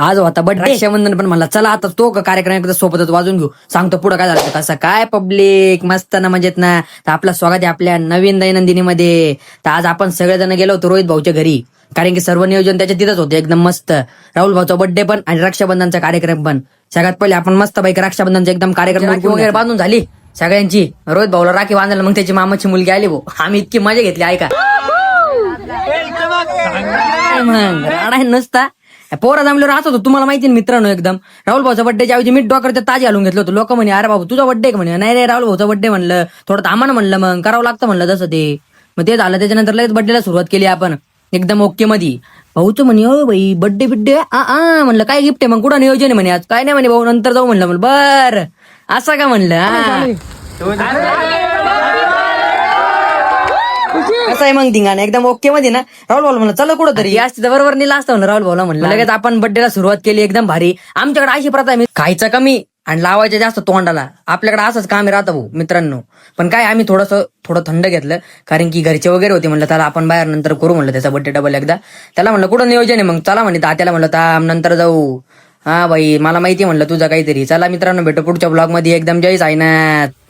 आज होता बर्थडे रक्षाबंधन पण म्हणला चला आता तो कार्यक्रम एकदा सोबतच वाजून घेऊ. सांगतो पुढे काय झालं कसं काय पब्लिक मस्त ना मजेत ना. तर आपलं स्वागत आहे आपल्या नवीन दैनंदिनीमध्ये. तर आज आपण सगळेजण गेलो होतो रोहित भाऊच्या घरी, कारण की सर्व नियोजन त्याच्या तिथंच होते एकदम मस्त. राहुल भाऊचा बर्थडे पण आणि रक्षाबंधनचा कार्यक्रम पण. सगळ्यात पहिले आपण मस्त पैकी रक्षाबंधनचा एकदम कार्यक्रम वगैरे बांधून झाली सगळ्यांची. रोहित भाऊला राखी बांधायला मग त्याची मामाची मुलगी आली भाऊ. आम्ही इतकी मजा घेतली ऐका. मग राडा नसता पोरा जमल्यावर असं होतं तुम्हाला माहिती ना मित्रांनो. एकदम राहुल भाऊचा बड्डेच्या ऐवजी मी डॉक्टरच्या ताजी घालून घेतलं होतं. लोक म्हणे अरे बाबू तुझा बड्डे म्हणे. नाही रे राहुल भाऊचा बड्डे म्हणलं, थोडं थांबा ना म्हणलं, मग करावं लागतं म्हणलं तसं ते. मग ते झालं त्याच्यानंतर लगेच बड्डेला सुरुवात केली आपण एकदम ओके मध्ये. भाऊचं म्हणे ओ भाई बड्डे बिड्डे म्हणलं काय गिफ्ट आहे मग, कुठं नियोजन आहे म्हणे आज. काय नाही म्हणे भाऊ नंतर जाऊ म्हणलं. बर असं का म्हणलं. कसं आहे मग धिंगाणा एकदम ओके मध्ये ना. राहुल भाऊ म्हणलं चला कुठं तरी असते बरोबर नेला असतं म्हणलं. राहुल भाऊला म्हणलं लगेच आपण बड्डेला सुरुवात केली एकदम भारी. आमच्याकडे अशी प्रथा आहे खायचं कमी आणि लावायचं जास्त तोंडाला. आपल्याकडे असंच काम राहतं भाऊ मित्रांनो. पण काय आम्ही थोडं थंड घेतलं, कारण की घरचे वगैरे होते. म्हणलं त्याला आपण बाहेर नंतर करू म्हणलं त्याचा बड्डे डबल एकदा. त्याला म्हणलं कुठं नियोजन आहे मग, चला म्हणे तात्याला म्हणलं ताम नंतर जाऊ. हा भाई मला माहिती म्हणलं तुझं काहीतरी. चला मित्रांनो भेटू पुढच्या ब्लॉग मध्ये. एकदम जय साईनाथ.